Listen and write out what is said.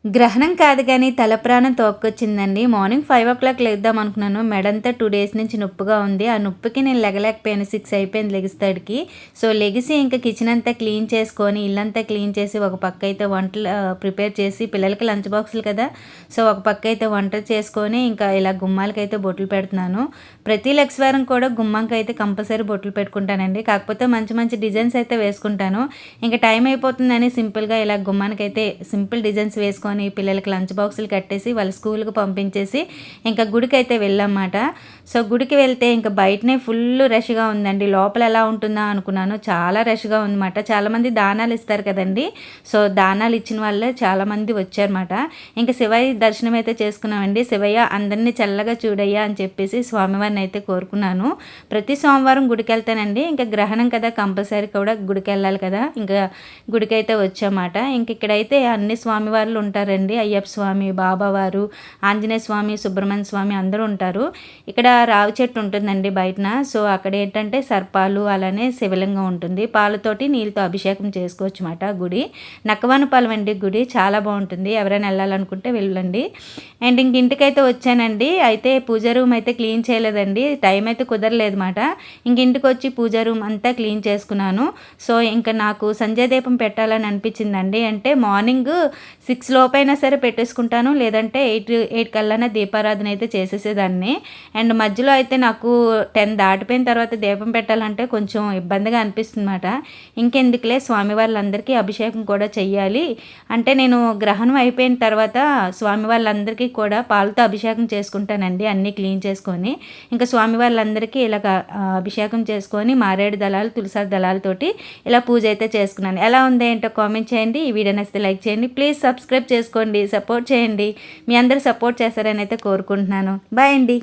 గ్రహణం కాదు గానీ తలప్రాణం తోక్కొచ్చిందండి. మార్నింగ్ 5:00 లేద్దాం అనుకున్నాను. మెడంతా 2 డేస్ నుంచి నొప్పుగా ఉంది. ఆ నొప్పికి నేను లెగలేకపోయాను. 6 అయిపోయింది లెగిసేతడికి. సో, లెగిసి ఇంక కిచెన్ అంతా క్లీన్ చేసుకొని, ఇల్లంతా క్లీన్ చేసి, ఒక పక్కయితే వంటలు ప్రిపేర్ చేసి, పిల్లలకి లంచ్ బాక్సులు కదా! సో, ఒక పక్కయితే వంట చేసుకొని, ఇంకా ఇలా గుమ్మాలకైతే బొట్లు పెడుతున్నాను. ప్రతి లెగ్స్‌వారం కూడా గుమ్మంకైతే కంపల్సరీ బొట్లు పెట్టుకుంటానండి. కాకపోతే మంచి మంచి డిజైన్స్ అయితే వేసుకుంటాను. ఇంక టైం అయిపోతుందని సింపుల్‌గా ఇలా గుమ్మానికైతే సింపుల్ డిజైన్స్ వేసుకొని పిల్లలకి లంచ్ బాక్సులు కట్టేసి వాళ్ళ స్కూల్‌కి పంపించేసి ఇంకా గుడికైతే వెళ్ళామాట. సో, గుడికి వెళ్తే ఇంక బయటనే ఫుల్ రష్‌గా ఉందండి. లోపల ఎలా ఉంటుందా అనుకున్నాను. చాలా రష్‌గా ఉందన్నమాట. చాలామంది దానాలు ఇస్తారు కదండీ! సో, దానాలు ఇచ్చిన వాళ్ళే చాలామంది వచ్చారన్నమాట. ఇంక శివయ్య దర్శనం అయితే చేసుకున్నామండి. శివయ్య అందరిని చల్లగా చూడయ్యా అని చెప్పేసి స్వామివారిని అయితే కోరుకున్నాను. ప్రతి సోమవారం గుడికెళ్తానండి. ఇంక గ్రహణం కదా! కంపల్సరీ కూడా గుడికెళ్ళాలి కదా! ఇంకా గుడికైతే వచ్చామాట. ఇంక ఇక్కడైతే అన్ని స్వామివార్లు ఉంటారండి. అయ్యప్ప స్వామి, బాబావారు, ఆంజనేయ స్వామి, సుబ్రహ్మణ్య స్వామి అందరూ ఉంటారు. ఇక్కడ రావి చెట్టు ఉంటుందండి బయటన. సో, అక్కడేంటంటే సర్పాలు అలానే శివలింగం ఉంటుంది. పాలతోటి నీళ్ళతో అభిషేకం చేసుకోవచ్చుమాట గుడి. నక్కవానిపాలెం అండి గుడి. చాలా బావుంటుంది. ఎవరైనా ఎళ్ళాలనుకుంటే వెళ్ళండి. అండ్ ఇంక ఇంటికైతే వచ్చానండి. అయితే పూజా రూమ్ అయితే క్లీన్ చేయలేదండి. టైం అయితే కుదరలేదన్నమాట. ఇంక ఇంటికొచ్చి పూజా రూమ్ అంతా క్లీన్ చేసుకున్నాను. సో, ఇంక నాకు సంధ్యా దీపం పెట్టాలని అనిపించిందండి. అంటే మార్నింగ్ 6 లోపైనా సరే పెట్టేసుకుంటాను. లేదంటే 8 కల్లానే దీపారాధన అయితే చేసేసేదాన్ని. అండ్ మధ్యలో అయితే నాకు 10 దాటిపోయిన తర్వాత దీపం పెట్టాలంటే కొంచెం ఇబ్బందిగా అనిపిస్తుందన్నమాట. ఇంకెందుకులే స్వామివార్లందరికీ అభిషేకం కూడా చెయ్యాలి. అంటే నేను గ్రహణం అయిపోయిన తర్వాత స్వామివార్లందరికీ కూడా పాలతో అభిషేకం చేసుకుంటానండి. అన్నీ క్లీన్ చేసుకొని. ఇంకా స్వామివార్లందరికీ ఇలాగ అభిషేకం చేసుకొని మారేడు దళాలు, తులసారి దళాలతోటి ఇలా పూజ అయితే చేసుకున్నాను. ఎలా ఉందో ఏంటో కామెంట్ చేయండి. ఈ వీడియో నచ్చితే లైక్ చేయండి. ప్లీజ్ సబ్స్క్రైబ్ చేసుకోండి. సపోర్ట్ చేయండి. మీ అందరూ సపోర్ట్ చేస్తారని అయితే కోరుకుంటున్నాను. బాయ్ అండి.